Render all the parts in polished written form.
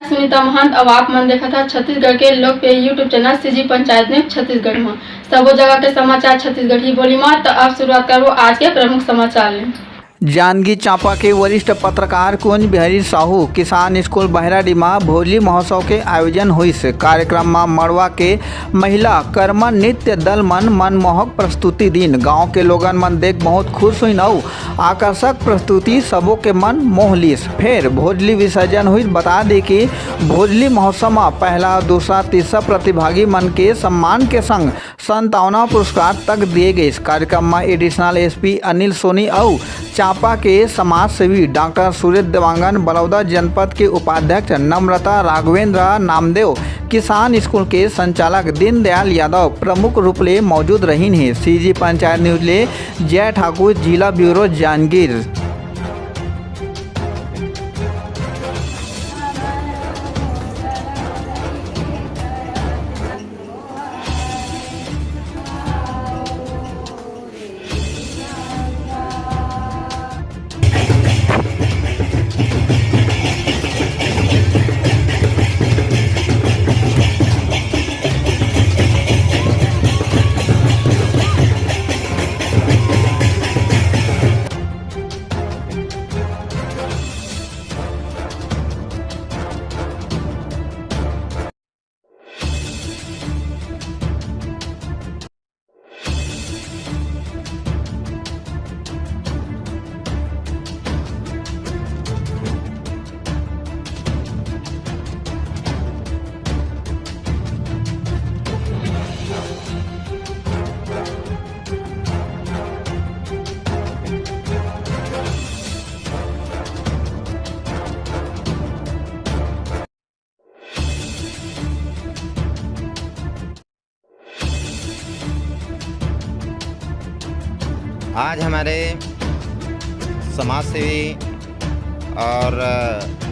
सुनीता महंत। अब आप मन देखा था छत्तीसगढ़ के लोकप्रिय यूट्यूब चैनल सीजी पंचायत में छत्तीसगढ़ में सबो जगह के समाचार छत्तीसगढ़ी बोली में। तो आप शुरुआत करो आज के प्रमुख समाचार ले। जांजगीर चांपा के वरिष्ठ पत्रकार कुंज बिहारी साहू किसान स्कूल बहराडी में भोजली महोत्सव के आयोजन हुई। कार्यक्रम में मड़वा के महिला कर्मा नृत्य दल मन मनमोहक प्रस्तुति दिन। गांव के लोगन मन देख बहुत खुश हुई नौ आकर्षक प्रस्तुति सबों के मन मोह लीस। फिर भोजली विसर्जन हुई। बता दें कि भोजली महोत्सव में पहला दूसरा तीसरा प्रतिभागी मन के सम्मान के संग 57 पुरस्कार तक दिए गए। कार्यक्रम में एडिशनल एसपी अनिल सोनी और चांपा के समाज सेवी डॉक्टर सुरेश देवांगन, बलौदा जनपद के उपाध्यक्ष नम्रता राघवेंद्र नामदेव, किसान स्कूल के संचालक दीनदयाल यादव प्रमुख रूप ले मौजूद रही हैं। सीजी पंचायत न्यूज ले जय ठाकुर, जिला ब्यूरो जांजगीर। आज हमारे समाज सेवी और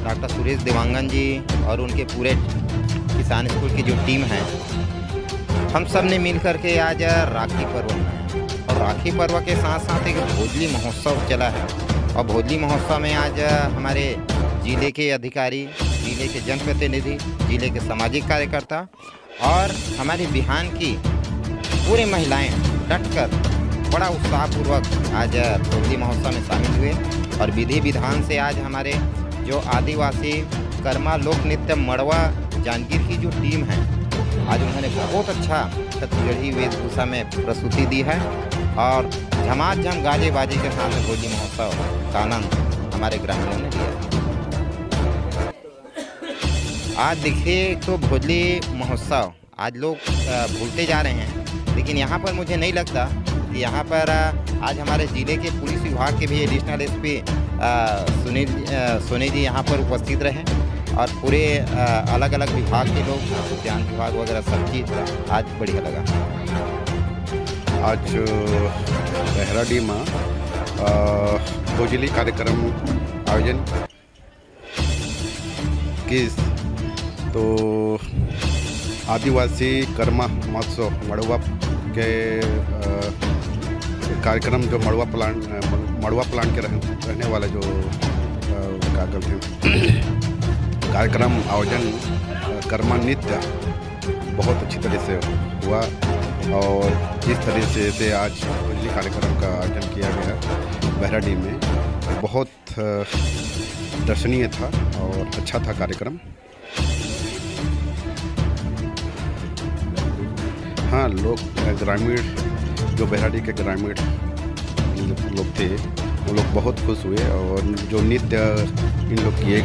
डॉक्टर सुरेश देवांगन जी और उनके पूरे किसान स्कूल की जो टीम है, हम सब ने मिल कर के आज राखी पर्व मनाया। और राखी पर्व के साथ साथ एक भोजली महोत्सव चला है। और भोजली महोत्सव में आज हमारे जिले के अधिकारी, जिले के जनप्रतिनिधि, जिले के सामाजिक कार्यकर्ता और हमारी बिहान की पूरी महिलाएं डटकर बड़ा उत्साहपूर्वक आज भोजली महोत्सव में शामिल हुए। और विधि विधान से आज हमारे जो आदिवासी कर्मा लोक नृत्य मड़वा जांजगीर की जो टीम है, आज उन्होंने बहुत अच्छा छत्तीसगढ़ी वेशभूषा में प्रस्तुति दी है। और झमाझम गाजे बाजे के साथ भोजली महोत्सव का आनंद हमारे ग्रामीणों ने लिया। आज देखिए तो भोजली महोत्सव आज लोग भूलते जा रहे हैं, लेकिन यहाँ पर मुझे नहीं लगता कि यहाँ पर आज हमारे ज़िले के पुलिस विभाग के भी एडिशनल एसपी सोनी जी यहाँ पर उपस्थित रहे। और पूरे अलग अलग विभाग के लोग, उद्यान विभाग वगैरह सब चीज़ आज बढ़िया लगा। आज बहराडी में भोजली कार्यक्रम आयोजन किस तो आदिवासी कर्मा महोत्सव मड़वा के कार्यक्रम जो मड़वा प्लांट के रहने वाले जो क्या कहते हैं कार्यक्रम आयोजन कर्मा नृत्य बहुत अच्छी तरह से हुआ। और जिस तरह से आज भोजली कार्यक्रम का आयोजन किया गया बहराडी में, बहुत दर्शनीय था और अच्छा था कार्यक्रम। हाँ, लोग ग्रामीण जो बहराडी के ग्रामीण लोग थे वो लोग बहुत खुश हुए। और जो नृत्य इन लोग किए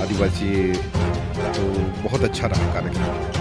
आदिवासी, तो बहुत अच्छा रहा कार्यक्रम।